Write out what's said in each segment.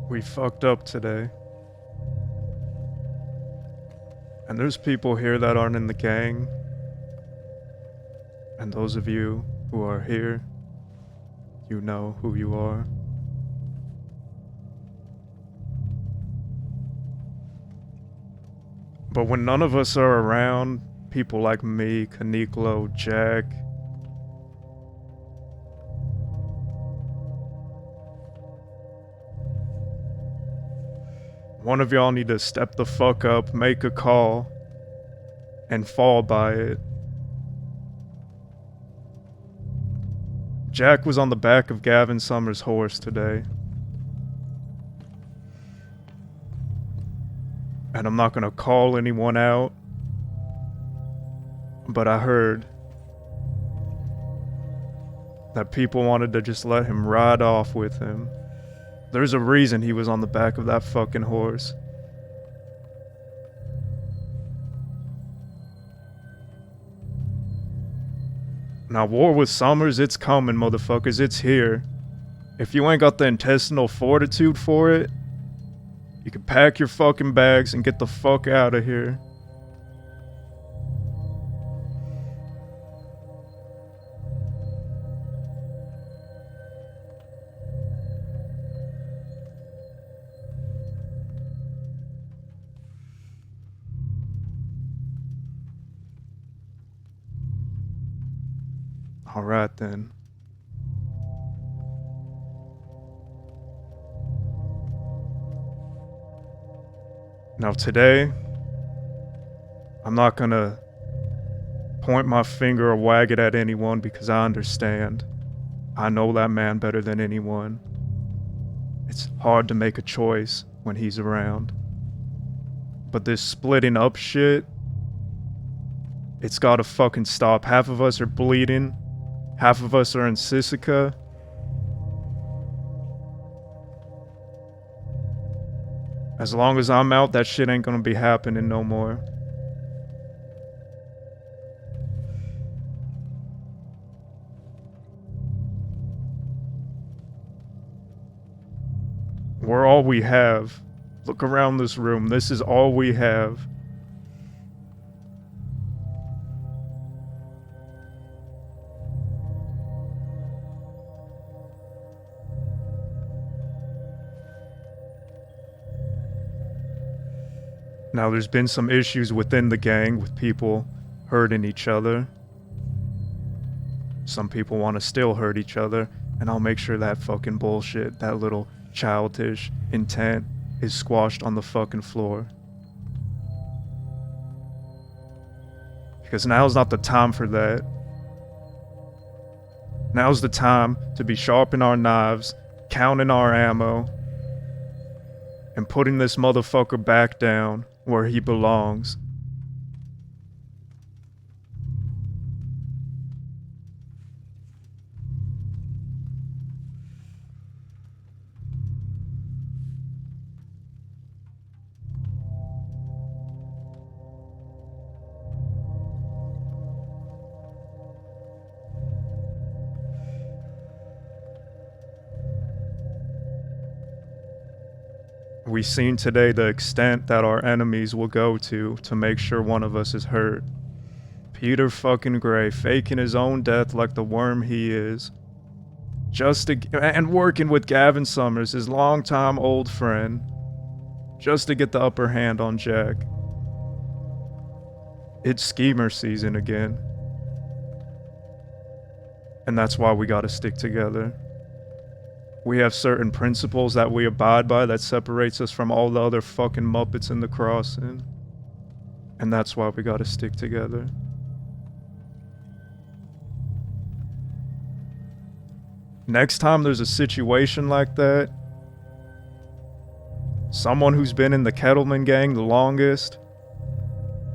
We fucked up today. And there's people here that aren't in the gang. And those of you who are here, you know who you are. But when none of us are around, people like me, Kaniklo, Jack, one of y'all need to step the fuck up, make a call, and fall by it. Jack was on the back of Gavin Summers' horse today. And I'm not gonna call anyone out, but I heard that people wanted to just let him ride off with him. There's a reason he was on the back of that fucking horse. Now, war with Summers, it's coming, motherfuckers. It's here. If you ain't got the intestinal fortitude for it, you can pack your fucking bags and get the fuck out of here. Alright then. Now today, I'm not gonna point my finger or wag it at anyone because I understand. I know that man better than anyone. It's hard to make a choice when he's around. But this splitting up shit, it's gotta fucking stop. Half of us are bleeding. Half of us are in Sisika. As long as I'm out, that shit ain't gonna be happening no more. We're all we have. Look around this room. This is all we have. Now, there's been some issues within the gang with people hurting each other. Some people want to still hurt each other, and I'll make sure that fucking bullshit, that little childish intent, is squashed on the fucking floor. Because now's not the time for that. Now's the time to be sharpening our knives, counting our ammo, and putting this motherfucker back down where he belongs. We've seen today the extent that our enemies will go to make sure one of us is hurt. Peter fucking Gray faking his own death like the worm he is. And working with Gavin Summers, his longtime old friend, just to get the upper hand on Jack. It's schemer season again. And that's why we gotta stick together. We have certain principles that we abide by that separates us from all the other fucking Muppets in the crossing. And that's why we gotta stick together. Next time there's a situation like that, someone who's been in the Kettleman gang the longest,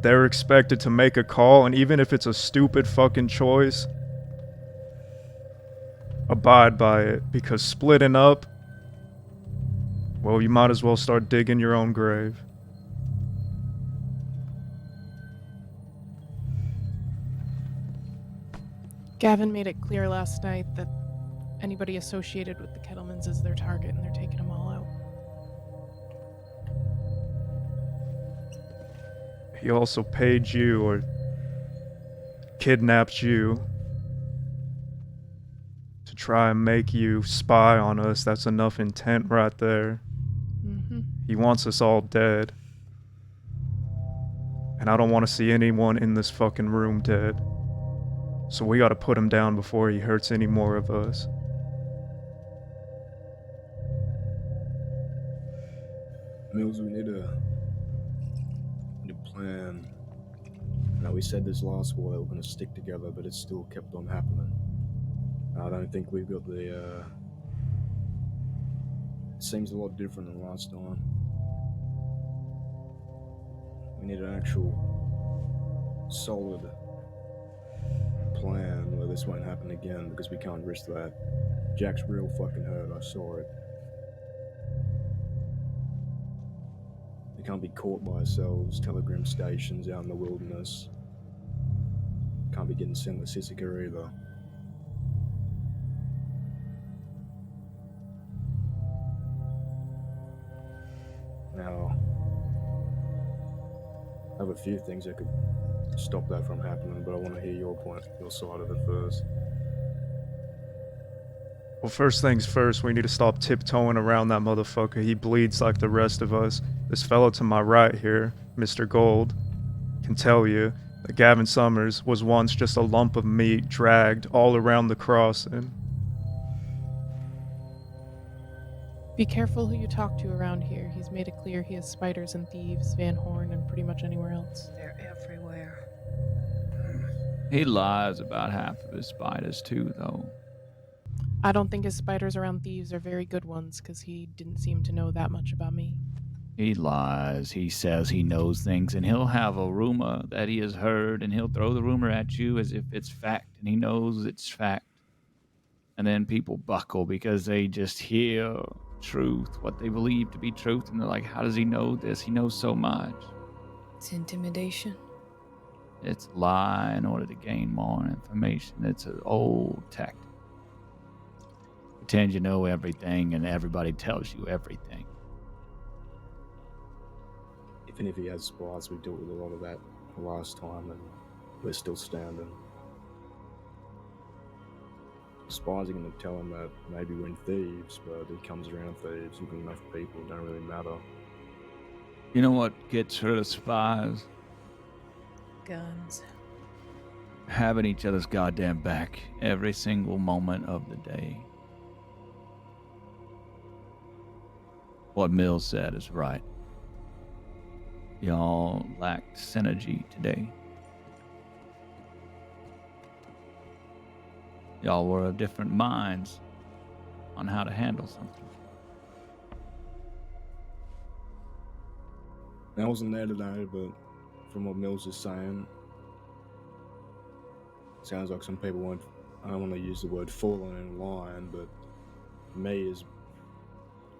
they're expected to make a call, and even if it's a stupid fucking choice, abide by it, because splitting up, well, you might as well start digging your own grave. Gavin made it clear last night that anybody associated with the Kettlemans is their target and they're taking them all out. He also paid you or kidnapped you to try and make you spy on us. That's enough intent right there. Mm-hmm. He wants us all dead. And I don't want to see anyone in this fucking room dead. So we gotta put him down before he hurts any more of us. Mills, we need a plan. Now, we said this last war that we're gonna stick together, but it still kept on happening. I don't think we've got the, It seems a lot different than last time. We need an actual solid plan where this won't happen again, because we can't risk that. Jack's real fucking hurt, I saw it. We can't be caught by ourselves, telegram stations out in the wilderness. Can't be getting sent to Sisika either. Now, I have a few things that could stop that from happening, but I want to hear your side of it first. Well, first things first, we need to stop tiptoeing around that motherfucker. He bleeds like the rest of us. This fellow to my right here, Mr. Gold, can tell you that Gavin Summers was once just a lump of meat dragged all around the crossing. Be careful who you talk to around here. He's made it clear he has spiders and thieves, Van Horn, and pretty much anywhere else. They're everywhere. He lies about half of his spiders too, though. I don't think his spiders around thieves are very good ones, because he didn't seem to know that much about me. He lies. He says he knows things, and he'll have a rumor that he has heard, and he'll throw the rumor at you as if it's fact, and he knows it's fact. And then people buckle because they just hear truth, what they believe to be truth, and they're like, how does he know this? He knows so much. It's intimidation. It's lie in order to gain more information. It's an old tactic. Pretend you know everything, and everybody tells you everything. Even if he has spies, we dealt with a lot of that last time, and we're still standing. Spies are going to tell him that maybe we're thieves, but he comes around thieves. Even enough people, don't really matter. You know what gets rid of spies? Guns. Having each other's goddamn back every single moment of the day. What Mills said is right. Y'all lacked synergy today. Y'all were of different minds on how to handle something. I wasn't there today, but from what Mills is saying, sounds like some people weren't, I don't want to use the word falling in line, but me is...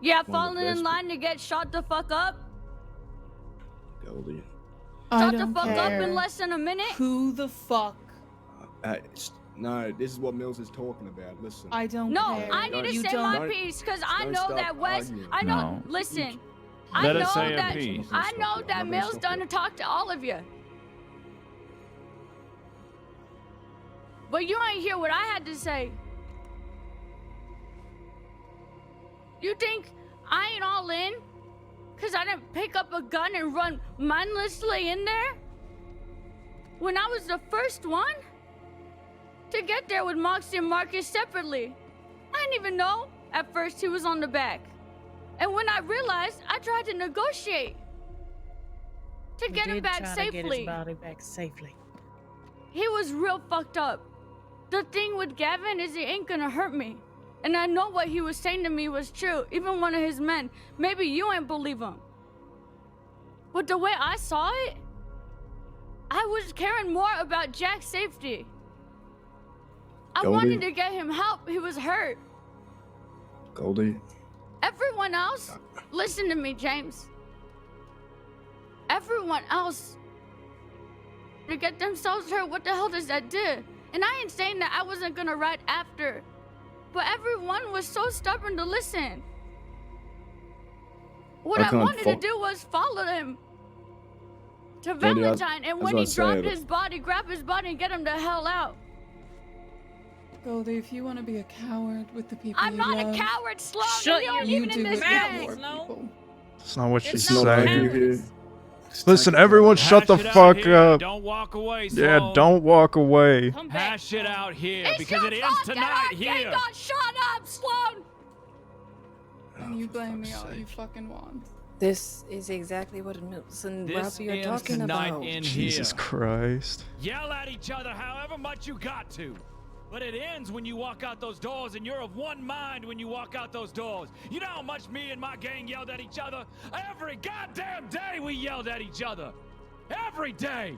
Yeah, One of the falling in best line to get shot the fuck up? Goldie. Shot the fuck up in less than a minute? Who the fuck? No, this is what Mills is talking about. Listen. I don't No, care. I need to You say my don't- piece, because I don't know stop that West... arguing. I know... No. Listen. Let I us know say a that... piece. I know I'm that not Mill's gonna done to stop talk to all of you. But you ain't hear what I had to say. You think I ain't all in? Because I didn't pick up a gun and run mindlessly in there? When I was the first one to get there with Moxie and Marcus separately. I didn't even know at first he was on the back. And when I realized, I tried to negotiate to get him back safely. Get his body back safely. He was real fucked up. The thing with Gavin is he ain't gonna hurt me. And I know what he was saying to me was true. Even one of his men. Maybe you ain't believe him. But the way I saw it, I was caring more about Jack's safety. I Goldie? wanted to get him help. He was hurt. Goldie. Everyone else, listen to me, James. Everyone else to get themselves hurt, what the hell does that do? And I ain't saying that I wasn't gonna ride after, but everyone was so stubborn to listen. What I wanted to do was follow him. to Goldie, Valentine, and as when I he say, dropped but- his body, grab his body and get him the hell out. Goldie, if you want to be a coward with the people I'm you not love, a coward, Sloan. Shut You your aren't you even do in it this with gang. more Snow. people. That's not what she's It's It's not not saying. argue here. Just Listen, take it everyone down. shut the Hash it out fuck here. up. Don't walk away, Yeah, Sloan. don't walk away. Come back. Hash it out here It's because your it fault ends tonight that our gang here. got shot up, Sloan. And you for blame me fuck's all you sake. fucking want. This is exactly what Mills and This Robbie are ends talking tonight about. in Jesus here. Christ. Yell at each other however much you got to. But it ends when you walk out those doors, and you're of one mind when you walk out those doors. You know how much me and my gang yelled at each other? Every goddamn day we yelled at each other. Every day.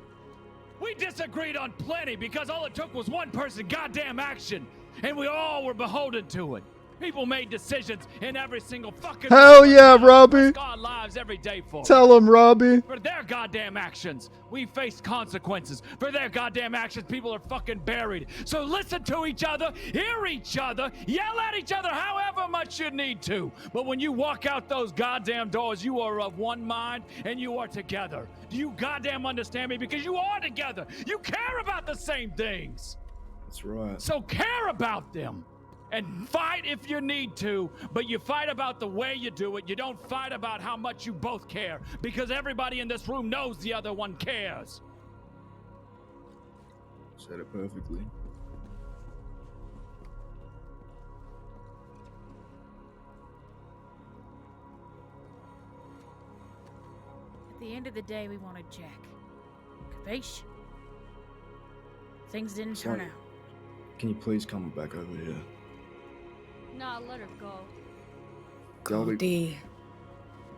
We disagreed on plenty because all it took was one person goddamn action, and we all were beholden to it. People made decisions in every single fucking Hell yeah, Robbie. risk our lives every day for. Tell him, Robbie. For their goddamn actions, we face consequences. For their goddamn actions, people are fucking buried. So listen to each other, hear each other, yell at each other however much you need to. But when you walk out those goddamn doors, you are of one mind and you are together. Do you goddamn understand me? Because you are together. You care about the same things. That's right. So care about them. And fight if you need to, but you fight about the way you do it. You don't fight about how much you both care, because everybody in this room knows the other one cares. Said it perfectly. At the end of the day, we wanted Jack. Capiche? Things didn't turn Sorry. out. Can you please come back over here? Nah, let her go. Goldie, Goldie.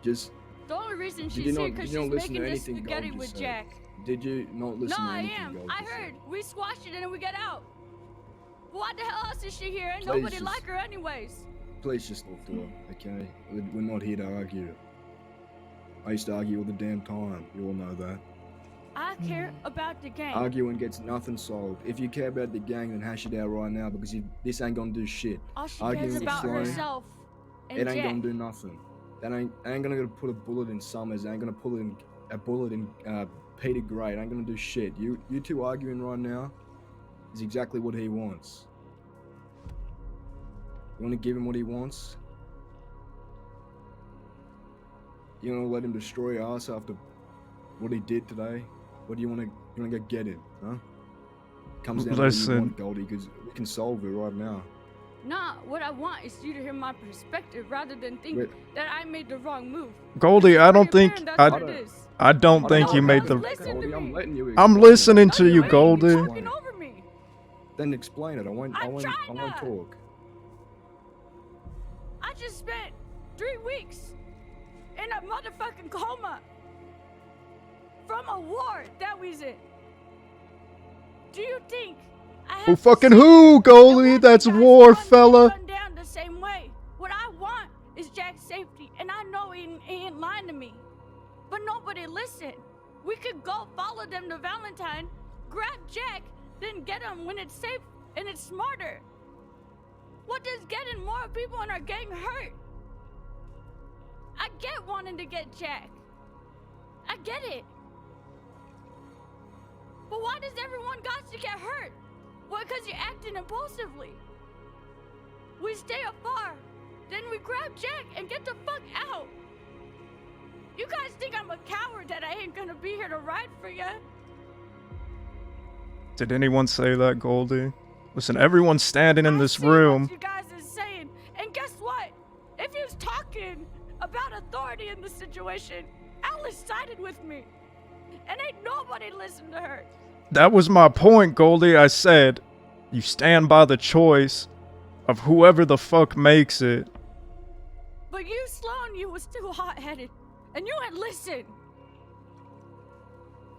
just The only reason Did she's you here not- because did you she's not listen to making this anything spaghetti Gold with just said? Jack. did you not listen No, to I anything am. Gold I just heard. said? We squashed it and then we get out. Why the hell else is she here? Ain't Please nobody just- like her anyways. Please just talk to her, okay? We're not here to argue. I used to argue all the damn time. You all know that. I care about the game. Arguing gets nothing solved. If you care about the gang, then hash it out right now because this ain't gonna do shit. All she arguing cares with about Sloan, herself and It ain't Jack. gonna do nothing. That ain't gonna put a bullet in Summers. Ain't gonna put a bullet in Peter Gray. It ain't gonna do shit. You two arguing right now is exactly what he wants. You wanna give him what he wants? You wanna let him destroy us after what he did today? What do you wanna go get him, huh? Comes down to what you Listen. want, Goldie, because we can solve it right now. Nah, what I want is you to hear my perspective rather than think Wait. that I made the wrong move. Goldie, I don't Pretty think apparent I that's what it is. I don't I think don't you know made how the to Listen to Goldie, I'm me. letting you I'm explain it. listening to No, you, ain't. Goldie. You're talking over me. Then explain it. I won't I'm trying to. talk. I just spent 3 weeks in a motherfucking coma from a war that we was in. Do you think I have Who to fucking sit who, here Goldie? and watch That's you guys war, run me and fella. run down the same way? What I want is Jack's safety, and I know he ain't lying to me. But nobody listened. We could go follow them to Valentine, grab Jack, then get him when it's safe and it's smarter. What does getting more people in our gang hurt? I get wanting to get Jack. I get it. But why does everyone got to get hurt? Why? Because you're acting impulsively. We stay afar, then we grab Jack and get the fuck out. You guys think I'm a coward that I ain't gonna be here to ride for you? Did anyone say that, Goldie? Listen, everyone's standing in I this see room. What you guys is saying, and guess what? If he was talking about authority in the situation, Alice sided with me, and ain't nobody listened to her. That was my point, Goldie. I said, you stand by the choice of whoever the fuck makes it. But you, Sloan, you was too hot-headed, and you ain't listen.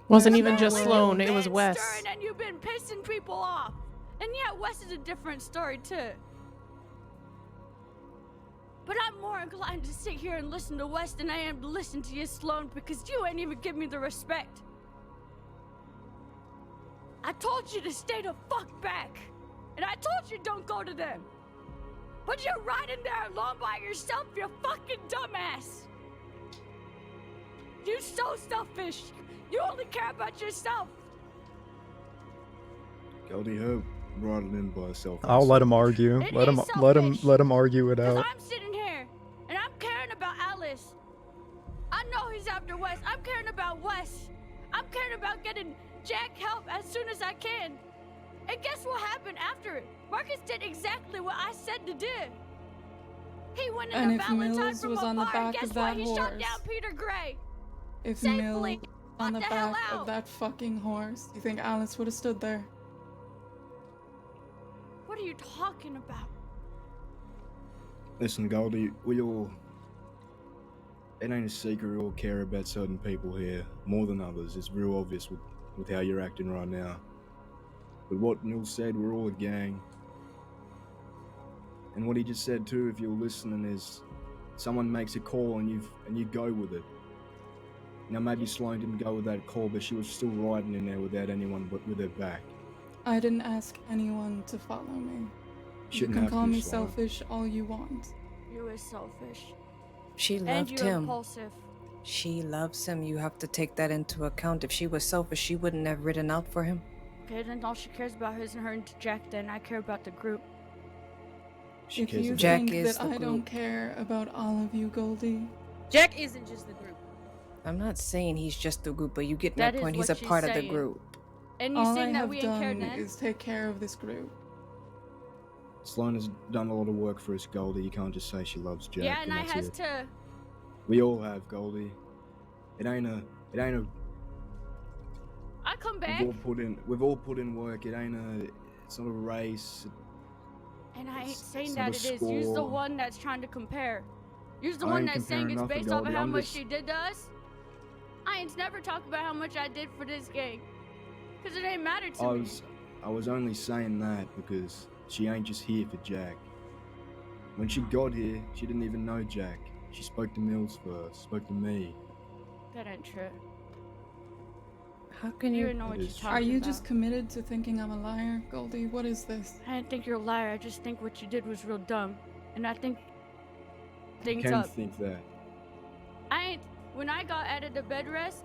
Wasn't even Sloan, just you've Sloan, it been was Wes. stirring and you've been pissing people off. And yeah, Wes is a different story too. But I'm more inclined to sit here and listen to Wes than I am to listen to you, Sloan, because you ain't even give me the respect. I told you to stay the fuck back. And I told you don't go to them. But you're riding there alone by yourself, you fucking dumbass. You're so selfish. You only care about yourself. Goldie, her brought it in by herself. I'll let him argue. It Let is him argue it Because out. I'm sitting here, and I'm caring about Alice. I know he's after Wes. I'm caring about Wes. I'm caring about getting Jack help as soon as I can. And guess what happened after it? Marcus did exactly what I said to do. He went And into if Valentine Mills from was a on the bar, and back guess of what? that He shot horse. down Peter Gray. If Safely. Mill on the What the hell back out? of that fucking horse, you think Alice would have stood there? What are you talking about? Listen, Goldie, it ain't a secret we all care about certain people here, more than others. It's real obvious with how you're acting right now. But what Mills said, we're all a gang. And what he just said too, if you're listening, is someone makes a call and you go with it. Now maybe Sloane didn't go with that call, but she was still riding in there without anyone but with her back. I didn't ask anyone to follow me. You Shouldn't can have call to, me Sloane. selfish all you want. You is selfish. She And loved you're him. impulsive. She loves him. You have to take that into account. If she was selfish, she wouldn't have ridden out for him. Okay, then all she cares about is her and Jack, then I care about the group. She If cares you about Jack think is that the I don't group. care about all of you, Goldie, Jack isn't just the group. I'm not saying he's just the group, but you get That my is point. He's what a she's part of the saying. group. And you all I saying that have we ain't care done then? is take care of this group. Sloane has done a lot of work for us, Goldie. You can't just say she loves Jack. Yeah, and I that's has it. to. We all have, Goldie. It ain't a. I come back, We've all put in work. It's not a race. and I ain't it's saying not that a it is. You's the score. one that's trying to compare. You's the I one ain't that's saying comparing it's nothing, based off of Goldie. how I'm much just- she did to us. I ain't never talked about how much I did for this gang. Because it ain't matter to me. I was only saying that because she ain't just here for Jack. When she got here, she didn't even know Jack. She spoke to Mills first, spoke to me. That ain't true. How can You you? don't know what It you're is. talking Are you about. just committed to thinking I'm a liar, Goldie? What is this? I didn't think you're a liar. I just think what you did was real dumb. And I think You things can up. think that. When I got out of the bed rest,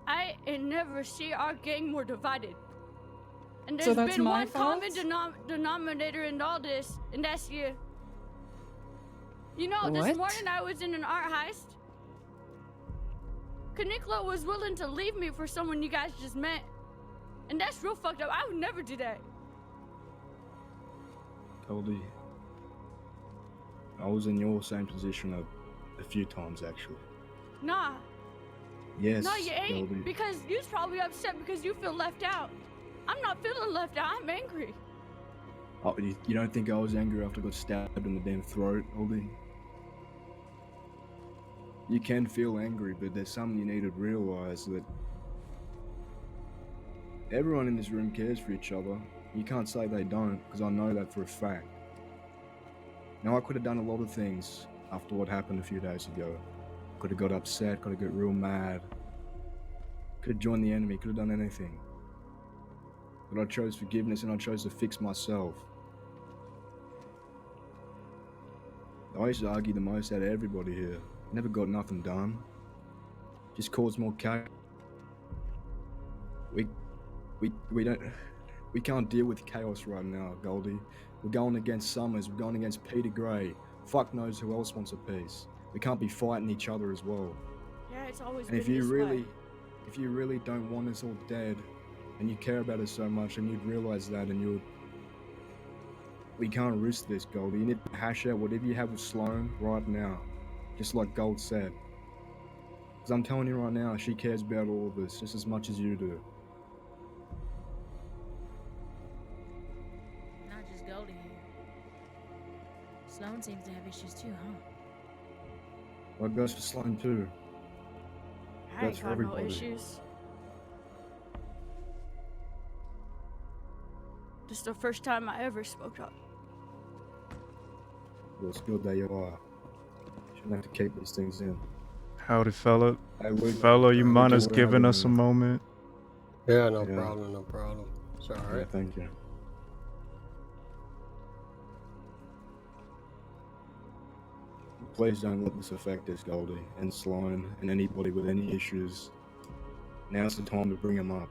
I ain't never see our gang more divided. And So there's that's been my one common fault? denominator in all this, and that's you. You know, this What? morning I was in an art heist. Kanikla was willing to leave me for someone you guys just met. And that's real fucked up. I would never do that. Goldie, I was in your same position a few times actually. Nah. Yes, No, you ain't. Goldie. Because you's probably upset because you feel left out. I'm not feeling left out. I'm angry. Oh, you don't think I was angry after I got stabbed in the damn throat, Goldie? You can feel angry, but there's something you need to realize that everyone in this room cares for each other. You can't say they don't, because I know that for a fact. Now, I could have done a lot of things after what happened a few days ago. Could have got upset, could have got real mad. Could have joined the enemy, could have done anything. But I chose forgiveness and I chose to fix myself. I used to argue the most out of everybody here. Never got nothing done. Just caused more chaos. We can't deal with chaos right now, Goldie. We're going against Summers, we're going against Peter Gray. Fuck knows who else wants a piece. We can't be fighting each other as well. Yeah, it's always And been if you this really way. don't want us all dead, and you care about us so much, and you'd realize that, and we can't risk this, Goldie. You need to hash out whatever you have with Sloane right now, just like Gold said. Because I'm telling you right now, she cares about all of us just as much as you do. Not just Goldie here. Sloane seems to have issues too, huh? Well, it goes for Sloane too. I That's ain't for got no everybody. issues. This is the first time I ever spoke up. Well, it's good that you are. Shouldn't have to keep these things in. Howdy, fella. Hey, we- Fella, you we mind do us giving whatever, us a man. moment? Yeah, no Yeah. problem, no problem. It's all Yeah, right. thank you. Please don't let this affect us, Goldie, and Sloan, and anybody with any issues. Now's the time to bring them up.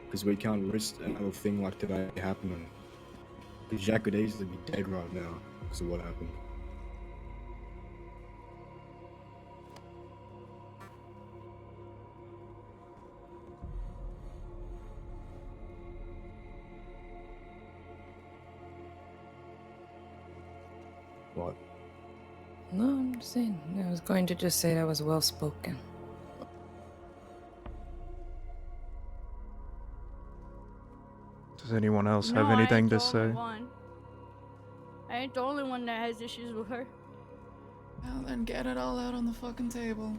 Because we can't risk another thing like today happening. Because Jack could easily be dead right now because of what happened. What? No, I'm just saying. I was going to just say that was well spoken. Does anyone else No, have anything to I ain't the only say? one. I ain't the only one that has issues with her. Well, then get it all out on the fucking table.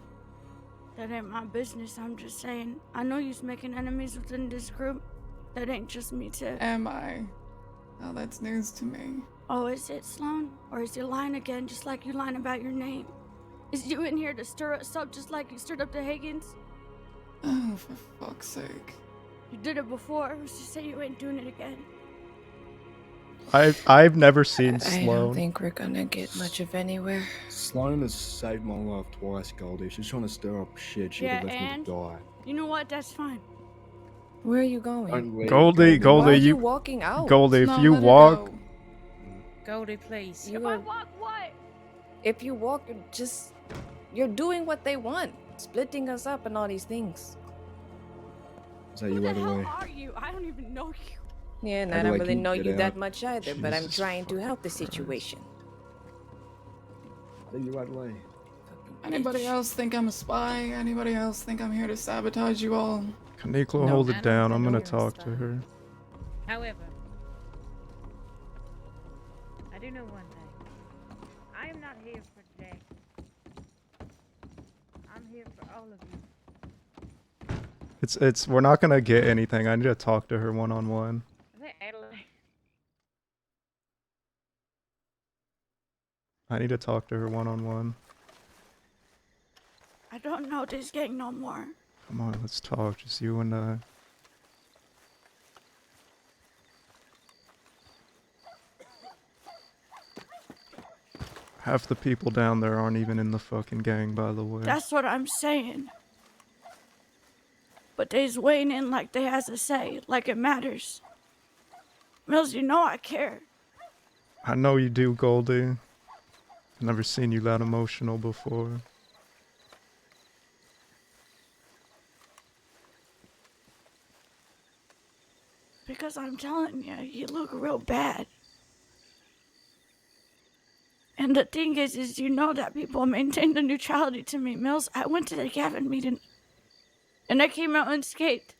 That ain't my business, I'm just saying. I know you's making enemies within this group. That ain't just me too. Am I? Well, that's news to me. Oh, is it, Sloan? Or is you lying again, just like you lying about your name? Is you in here to stir us up just like you stirred up the Higgins? Oh, for fuck's sake. You did it before. Who's to say you ain't doing it again? I've never seen I Sloan. don't think we're gonna get much of anywhere. Sloan has saved my life twice, Goldie. She's trying to stir up shit. She Yeah, would have left me and? to die. You know what? That's fine. Where are you going? Don't leave, Goldie, Why Goldie, are you you walking out? Goldie, if No, you let her walk, go. Goldie, please. You If I are, walk, what? if you walk, you're doing what they want. Splitting us up and all these things. Is that Who you the right hell away? are you? I don't even know you. Yeah, and How I do don't I really keep know it you that out? much either, but I'm Jesus trying to help the fucking Christ. situation. Is that you right away? Anybody Bitch. else think I'm a spy? Anybody else think I'm here to sabotage you all? Kaniklo, No. hold I it don't down. I'm think gonna you're a talk to spy. her. However, I do know one thing. I am not here for Jack. I'm here for all of you. It's we're not gonna get anything. I need to talk to her one-on-one. Is that Adelaide? I need to talk to her one-on-one. I don't know this gang no more. Come on, let's talk. Just you and I. Half the people down there aren't even in the fucking gang, by the way. That's what I'm saying. But they's weighing in like they has a say, like it matters. Mills, you know I care. I know you do, Goldie. I've never seen you that emotional before. Because I'm telling you, you look real bad. And the thing is you know that people maintain the neutrality to me. Mills, I went to the Gavin meeting, and I came out unscathed.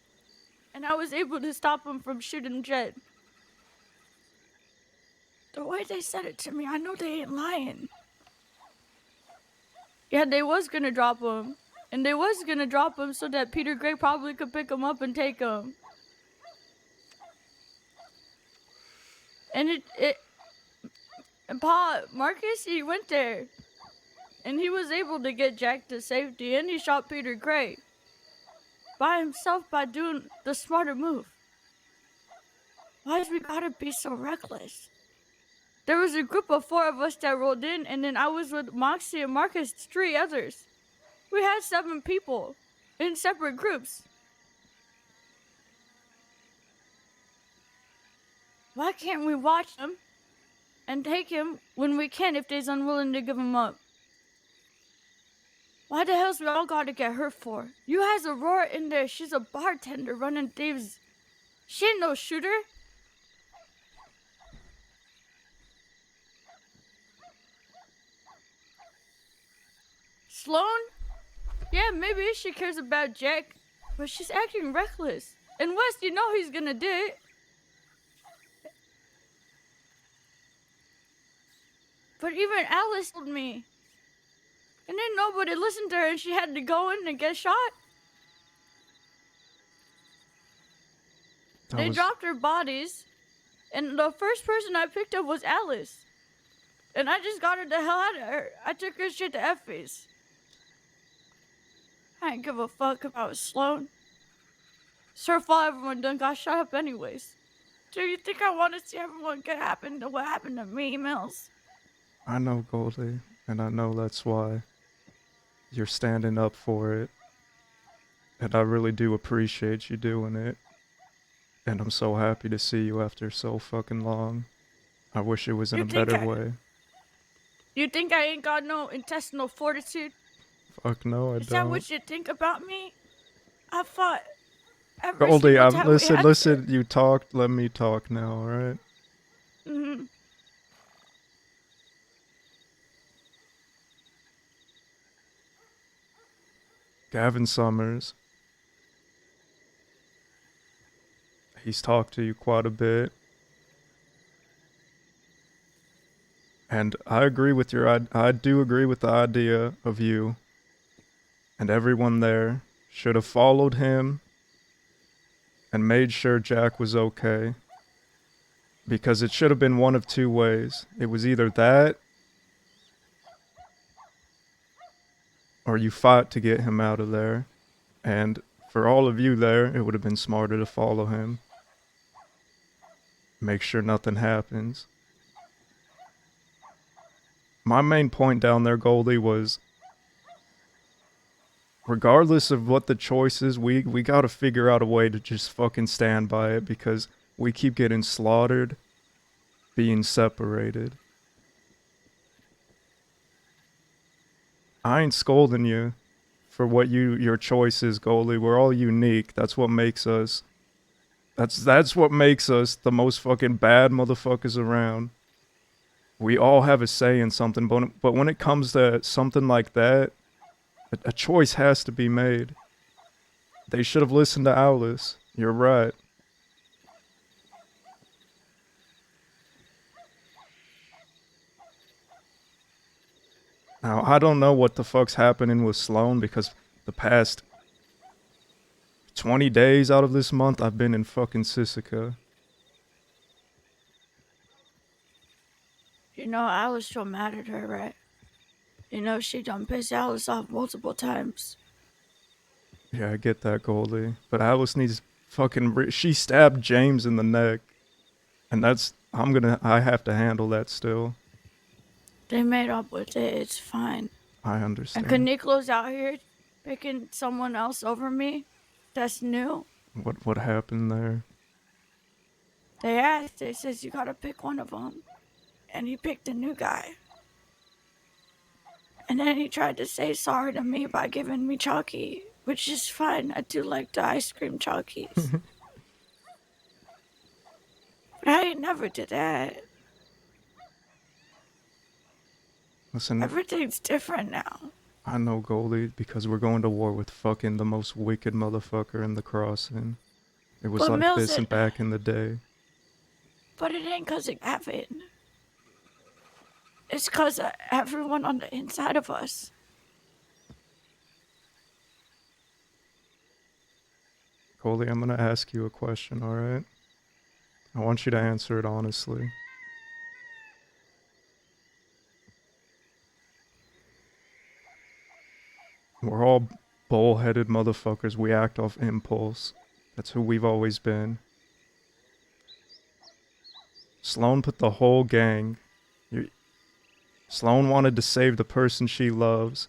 And I was able to stop him from shooting Jet. The way they said it to me, I know they ain't lying. Yeah, they was gonna drop him. And they was gonna drop him so that Peter Gray probably could pick him up and take him. And and Marcus, he went there. And he was able to get Jack to safety, and he shot Peter Gray. By himself, by doing the smarter move. Why's we gotta be so reckless? There was a group of 4 of us that rolled in, and then I was with Moxie and Marcus, 3 others. We had 7 people in separate groups. Why can't we watch him and take him when we can if they's unwilling to give him up? Why the hell's we all gotta get hurt for? You has Aurora in there. She's a bartender running thieves. She ain't no shooter. Sloan? Yeah, maybe she cares about Jack, but she's acting reckless. And West, you know he's gonna do it. But even Alice told me. And then nobody listened to her and she had to go in and get shot. They dropped her bodies, and the first person I picked up was Alice. And I just got her the hell out of her. I took her shit to Effie's. I didn't give a fuck about Sloan. It's her fault everyone done got shot up anyways. Do you think I want to see everyone get happened to what happened to me, Mills? I know, Goldie, and I know that's why you're standing up for it. And I really do appreciate you doing it. And I'm so happy to see you after so fucking long. I wish it was in a better way. You think I ain't got no intestinal fortitude? Fuck no, I Is that don't. what you think about me? I fought every Goldie, single time we had listen, you talked, let me talk now, alright? Mm-hmm. Gavin Summers. He's talked to you quite a bit. And I agree with I do agree with the idea of you and everyone there should have followed him and made sure Jack was okay. Because it should have been one of two ways. It was either that or you fought to get him out of there. And for all of you there, it would have been smarter to follow him. Make sure nothing happens. My main point down there, Goldie, was regardless of what the choice is, we gotta figure out a way to just fucking stand by it because we keep getting slaughtered, being separated. I ain't scolding you for what your choice is, Goldie. We're all unique. That's what makes us. That's what makes us the most fucking bad motherfuckers around. We all have a say in something, but when it comes to something like that, a choice has to be made. They should have listened to Alice. You're right. Now, I don't know what the fuck's happening with Sloan because the past 20 days out of this month, I've been in fucking Sisika. You know, Alice still mad at her, right? You know, she done pissed Alice off multiple times. Yeah, I get that, Goldie. But Alice needs fucking... She stabbed James in the neck. And that's... I have to handle that still. They made up with it. It's fine. I understand. And Kaniklo's out here picking someone else over me. That's new. What happened there? They asked. They says you gotta pick one of them. And he picked a new guy. And then he tried to say sorry to me by giving me Chalky, which is fine. I do like the ice cream Chalkies. But I ain't never did that. Listen, everything's different now. I know, Goldie, because we're going to war with fucking the most wicked motherfucker in the crossing. It was But like Mills, this back in the day. But it ain't 'cause it happened. It's 'cause of everyone on the inside of us. Goldie, I'm gonna ask you a question, alright? I want you to answer it honestly. We're all bullheaded motherfuckers. We act off impulse. That's who we've always been. Sloan put the whole gang... Sloan wanted to save the person she loves.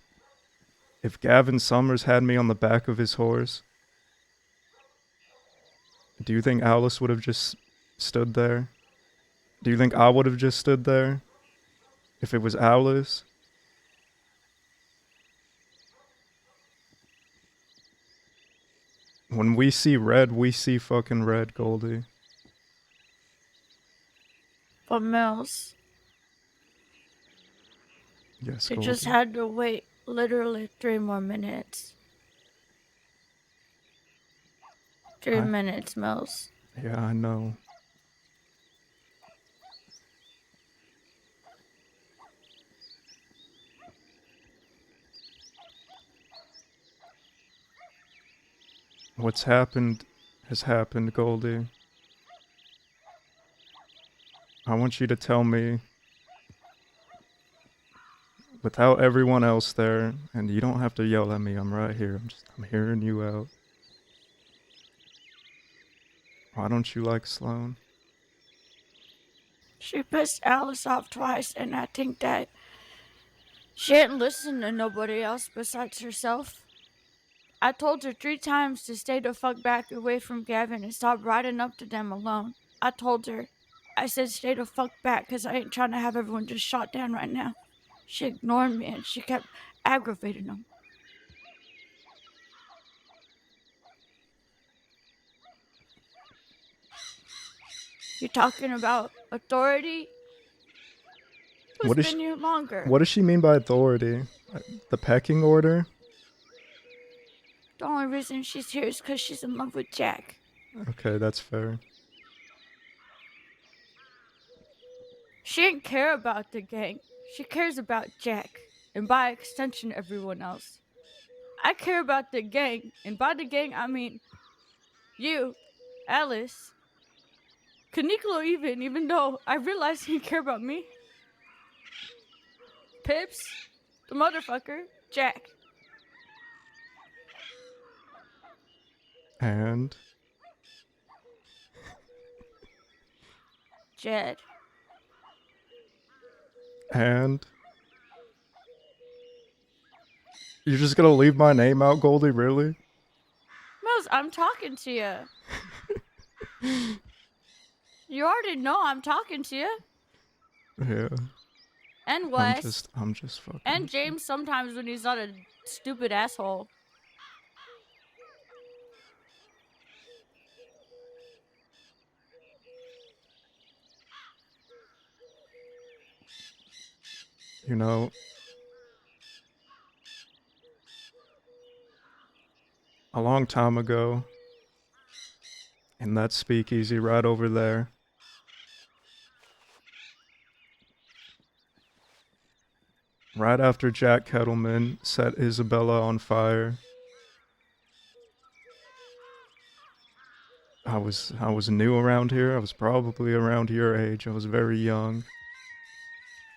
If Gavin Summers had me on the back of his horse, do you think Alice would have just stood there? Do you think I would have just stood there? If it was Alice? When we see red, we see fucking red, Goldie. But Mills, Yes, you Goldie. just had to wait literally 3 more minutes. 3 minutes, Mills. Yeah, I know. What's happened has happened, Goldie. I want you to tell me, without everyone else there, and you don't have to yell at me, I'm right here, I'm hearing you out. Why don't you like Sloan? She pissed Alice off twice, and I think that she didn't listen to nobody else besides herself. I told her 3 times to stay the fuck back away from Gavin and stop riding up to them alone. I told her. I said stay the fuck back because I ain't trying to have everyone just shot down right now. She ignored me and she kept aggravating them. You talking about authority? Who's What is been she, here longer? what does she mean by authority? The pecking order? The only reason she's here is because she's in love with Jack. Okay, that's fair. She didn't care about the gang. She cares about Jack, and by extension, everyone else. I care about the gang, and by the gang, I mean you, Alice, Canicolo even though I realized he didn't care about me. Pips, the motherfucker, Jack. And Jed. and you're just gonna leave my name out, Goldie? Really? Mills, I'm talking to you. You already know I'm talking to you. Yeah. And Wes. I'm just fucking. And James sometimes when he's not a stupid asshole. You know, a long time ago, in that speakeasy right over there, right after Jack Kettleman set Isabella on fire, I was new around here. I was probably around your age. I was very young.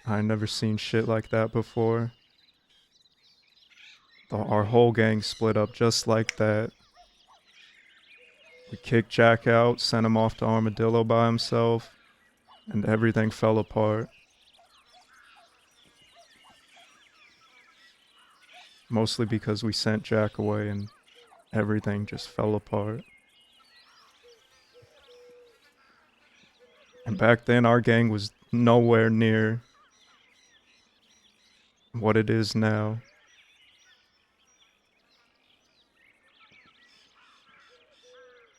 I never seen shit like that before. Our whole gang split up just like that. We kicked Jack out, sent him off to Armadillo by himself, and everything fell apart. Mostly because we sent Jack away and everything just fell apart. And back then our gang was nowhere near what it is now.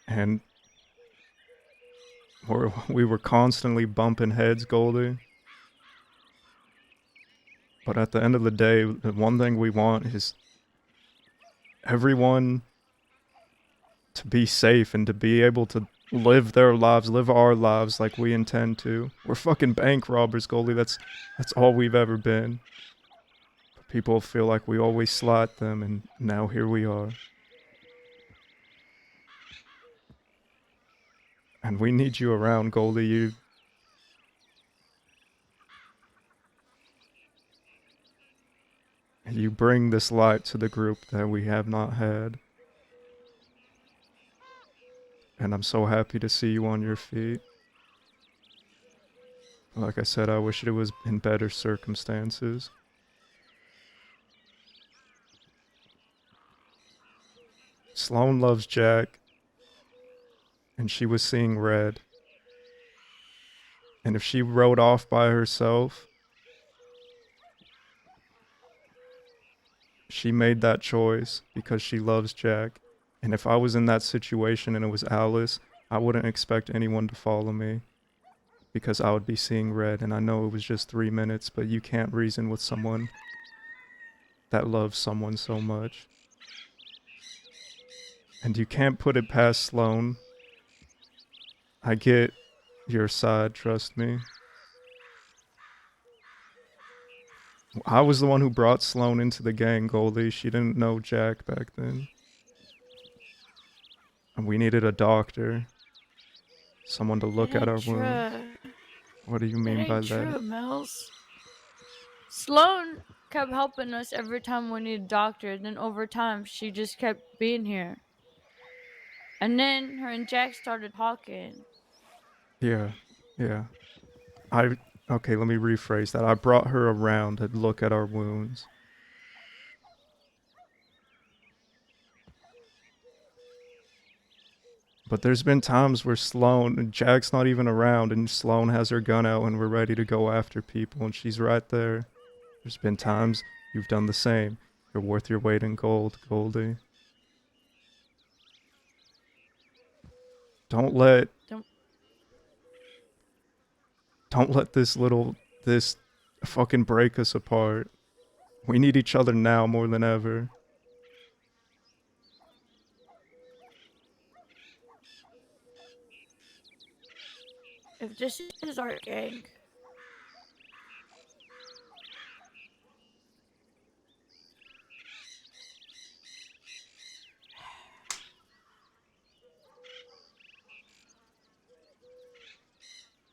And we were constantly bumping heads, Goldie. But at the end of the day, the one thing we want is everyone to be safe and to be able to live their lives, live our lives like we intend to. We're fucking bank robbers, Goldie. That's all we've ever been. But people feel like we always slight them, and now here we are. And we need you around, Goldie. You bring this light to the group that we have not had. And I'm so happy to see you on your feet. Like I said, I wish it was in better circumstances. Sloane loves Jack, and she was seeing red. And if she rode off by herself, she made that choice because she loves Jack. And if I was in that situation and it was Alice, I wouldn't expect anyone to follow me because I would be seeing red. And I know it was just 3 minutes, but you can't reason with someone that loves someone so much. And you can't put it past Sloane. I get your side, trust me. I was the one who brought Sloane into the gang, Goldie. She didn't know Jack back then. And we needed a doctor. Someone to look at our wound. What do you mean by that? True, Mills. Sloane kept helping us every time we needed a doctor, then over time she just kept being here. And then her and Jack started talking. Yeah. Okay, let me rephrase that. I brought her around to look at our wounds. But there's been times where Jack's not even around, and Sloan has her gun out and we're ready to go after people, and she's right there. There's been times you've done the same. You're worth your weight in gold, Goldie. Don't let this fucking break us apart. We need each other now more than ever. If this is our gang,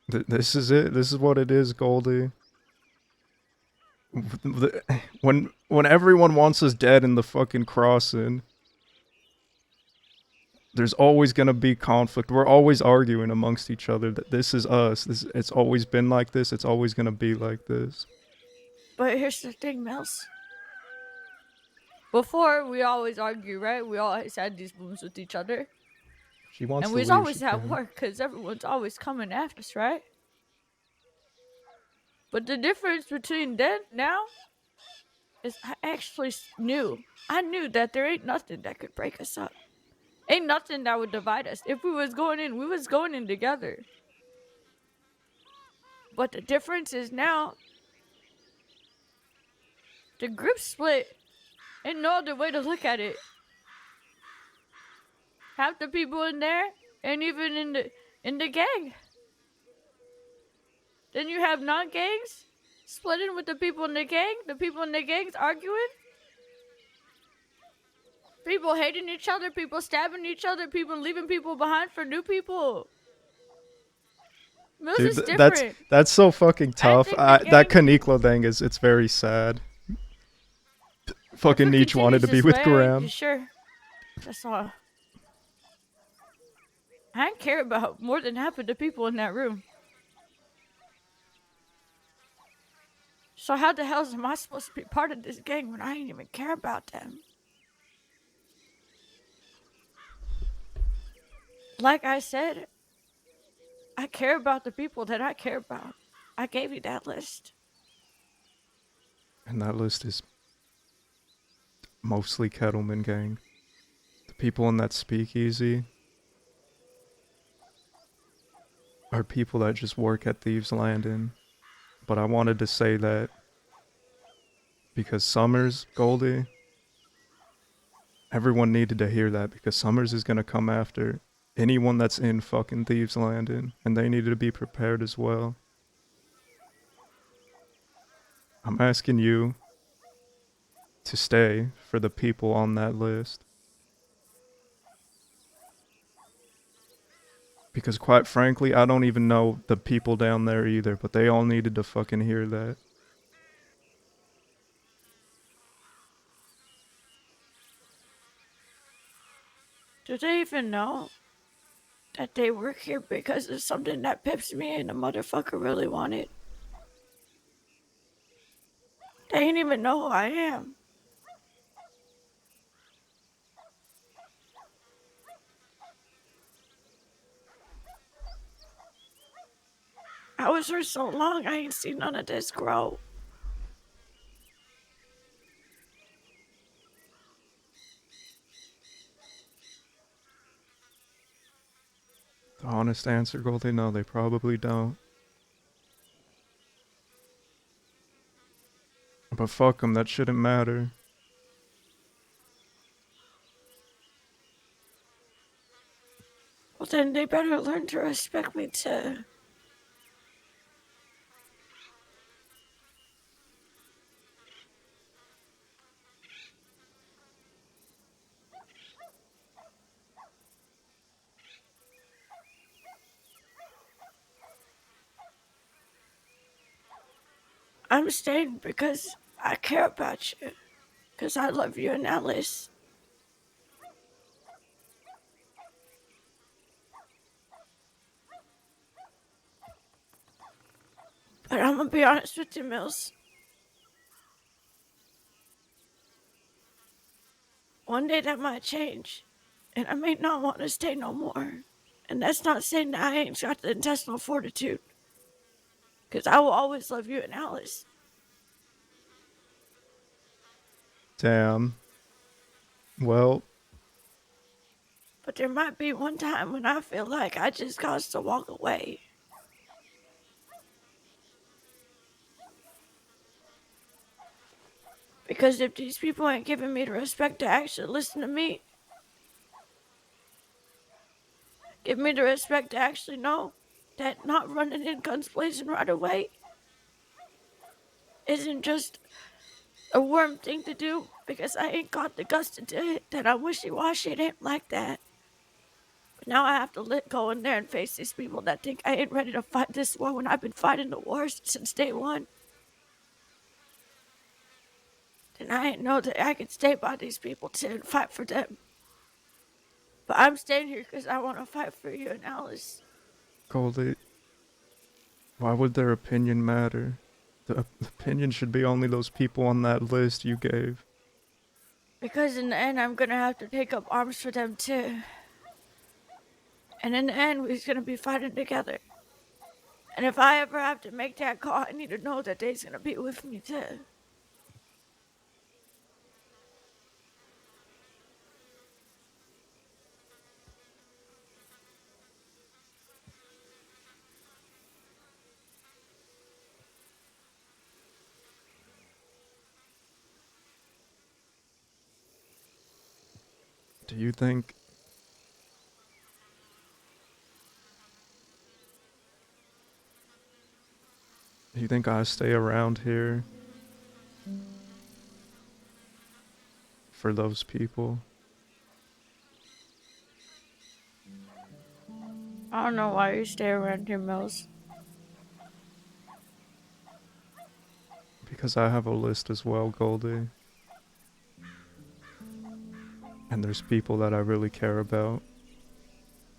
This is it. This is what it is, Goldie. When everyone wants us dead in the fucking crossing, there's always gonna be conflict. We're always arguing amongst each other that this is us. It's always been like this. It's always gonna be like this. but here's the thing, Mills. Before, we always argue, right? We always had these rooms with each other. She wants And to we leave. always She at can. work because everyone's always coming after us, right? But the difference between then and now is I actually knew. I knew that there ain't nothing that could break us up. Ain't nothing that would divide us. If we was going in, we was going in together. But the difference is now the group split. Ain't no other way to look at it. Half the people in there ain't even in the gang. Then you have non-gangs splitting with the people in the gang. The people in the gangs arguing. People hating each other. People stabbing each other. People leaving people behind for new people. Mills is Dude, different. that's so fucking tough. think the That gang- Kanikla thing it's very sad. Fucking If it Nietzsche wanted to be continues with this way, Graham. Sure. That's all. I don't care about more than half of the people in that room. So how the hell am I supposed to be part of this gang when I ain't even care about them? Like I said, I care about the people that I care about. I gave you that list. And that list is mostly Kettleman gang. The people in that speakeasy are people that just work at Thieves Landing. But I wanted to say that because Summers, Goldie, everyone needed to hear that because Summers is gonna come after anyone that's in fucking Thieves Landing, and they needed to be prepared as well. I'm asking you to stay for the people on that list. Because quite frankly, I don't even know the people down there either, but they all needed to fucking hear that. Do they even know that they work here because of something that Pips me and the motherfucker really wanted? They ain't even know who I am. I was here so long, I ain't seen none of this grow. The honest answer, Goldie, no, they probably don't. But fuck them, that shouldn't matter. Well, then they better learn to respect me too. I'm staying because I care about you. Because I love you and Alice. But I'm gonna be honest with you, Mills. One day that might change, and I may not want to stay no more. And that's not saying that I ain't got the intestinal fortitude. Because I will always love you and Alice. Damn. Well, But there might be one time when I feel like I just got to walk away. Because if these people ain't giving me the respect to actually listen to me, give me the respect to actually know that not running in guns blazing right away isn't just a worm thing to do because I ain't got the guts to do it, that I'm wishy-washy. It ain't like that. But now I have to let go in there and face these people that think I ain't ready to fight this war when I've been fighting the wars since day one. Then I ain't know that I could stay by these people too and fight for them. But I'm staying here because I want to fight for you and Alice. Goldie, why would their opinion matter? The opinion should be only those people on that list you gave. Because in the end, I'm gonna have to take up arms for them too. And in the end, we're gonna be fighting together. And if I ever have to make that call, I need to know that they's gonna be with me too. Do you think... Do you think I stay around here for those people? I don't know why you stay around here, Mills. Because I have a list as well, Goldie. And there's people that I really care about.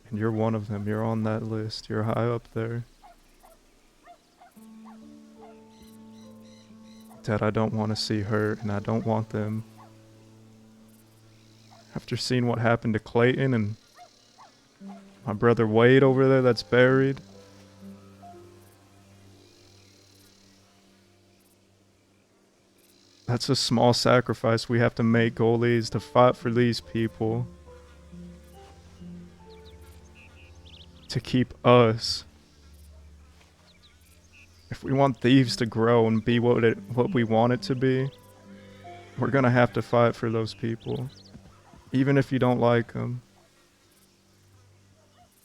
And you're one of them. You're on that list. You're high up there. That I don't want to see hurt, and I don't want them. After seeing what happened to Clayton and my brother Wade over there that's buried. That's a small sacrifice we have to make, goalies, to fight for these people. To keep us. If we want Thieves to grow and be what we want it to be, we're gonna have to fight for those people. Even if you don't like them.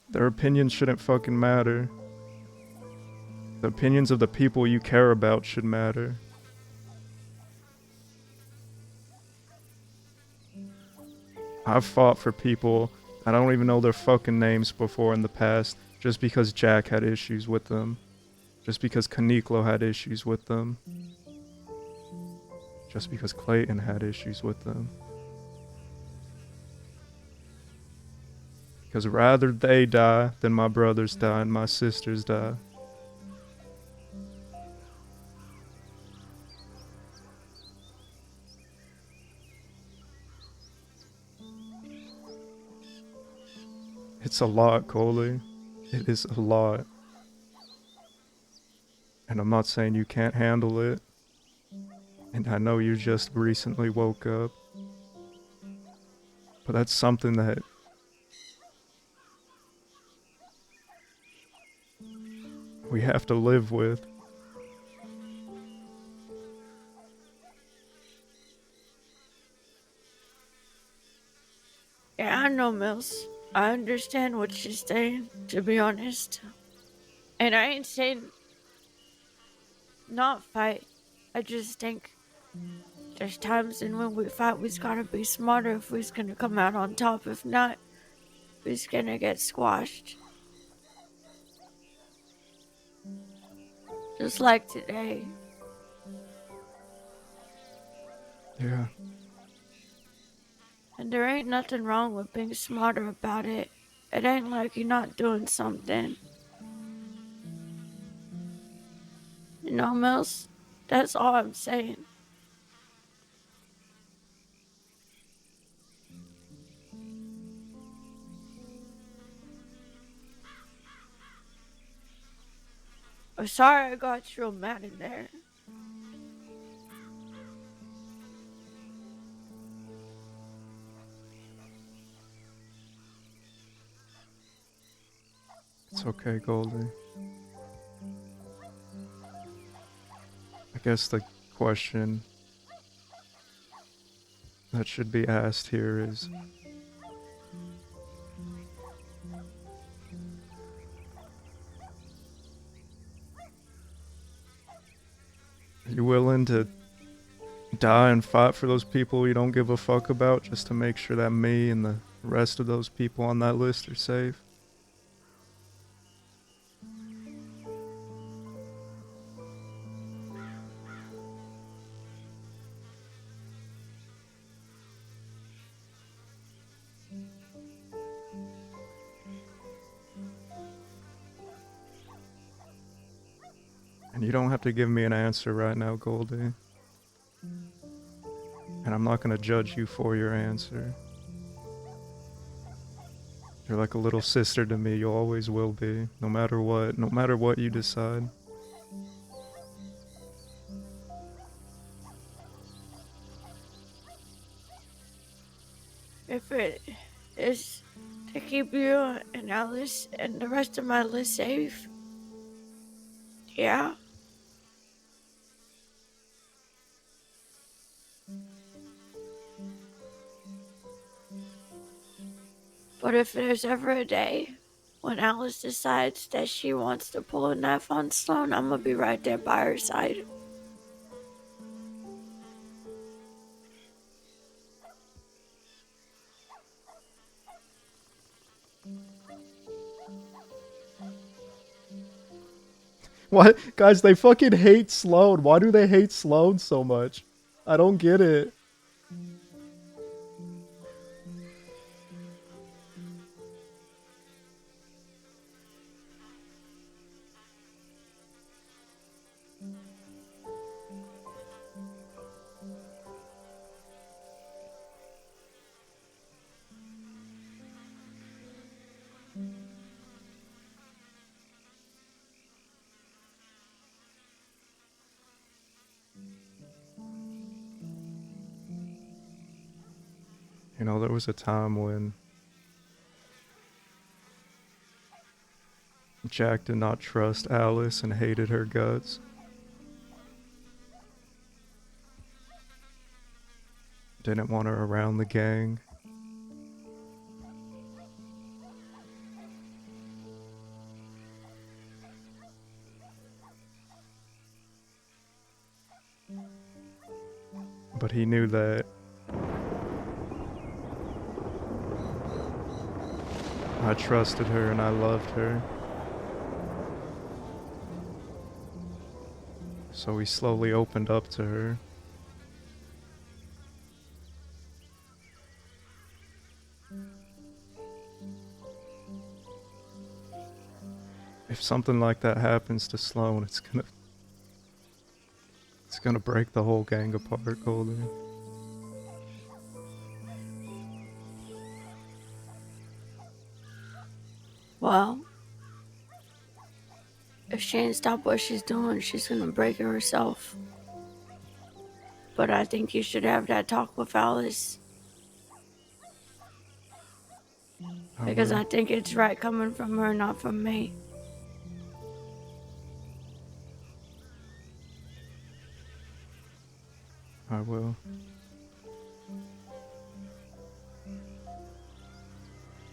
Their opinions shouldn't fucking matter. The opinions of the people you care about should matter. I've fought for people I don't even know their fucking names before in the past, just because Jack had issues with them. Just because Kaniklo had issues with them. Just because Clayton had issues with them. Because rather they die than my brothers die and my sisters die. It's a lot, Coley. It is a lot. And I'm not saying you can't handle it. And I know you just recently woke up. But that's something that we have to live with. Yeah, I know, Mills. I understand what you're saying, to be honest. And I ain't saying not fight. I just think there's times in when we fight, we's gotta be smarter if we's gonna come out on top. If not, we's gonna get squashed. Just like today. Yeah. And there ain't nothing wrong with being smarter about it. It ain't like you're not doing something. You know, Mills? That's all I'm saying. I'm sorry I got you real mad in there. It's okay, Goldie. I guess the question that should be asked here is, are you willing to die and fight for those people you don't give a fuck about just to make sure that me and the rest of those people on that list are safe? And you don't have to give me an answer right now, Goldie. And I'm not gonna judge you for your answer. You're like a little sister to me, you always will be, no matter what you decide. If it is to keep you and Alice and the rest of my list safe, yeah. But if there's ever a day when Alice decides that she wants to pull a knife on Sloan, I'm gonna be right there by her side. What? Guys, they fucking hate Sloan. Why do they hate Sloan so much? I don't get it. You know, there was a time when Jack did not trust Alice and hated her guts. Didn't want her around the gang. But he knew that I trusted her and I loved her. So he slowly opened up to her. If something like that happens to Sloan, it's gonna break the whole gang apart, Goldie. Well, if she ain't stopped what she's doing, she's gonna break it herself. But I think you should have that talk with Alice. Because I think it's right coming from her, not from me. I will.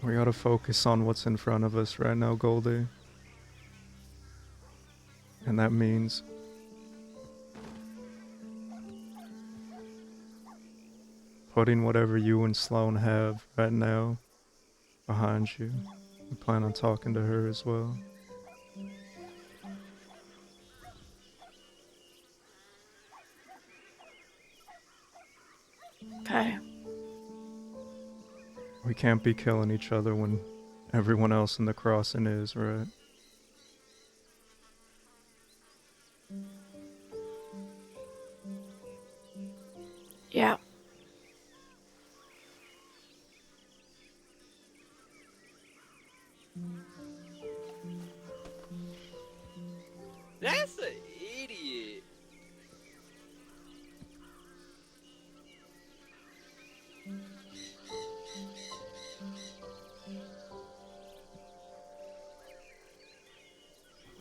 We gotta focus on what's in front of us right now, Goldie. And that means putting whatever you and Sloan have right now behind you. We plan on talking to her as well. Okay. We can't be killing each other when everyone else in the crossing is, right? That's an idiot.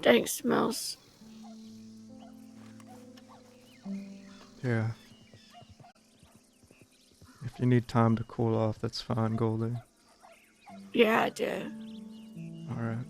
Thanks, Mouse. Yeah. If you need time to cool off, that's fine, Goldie. Yeah, I do. Alright.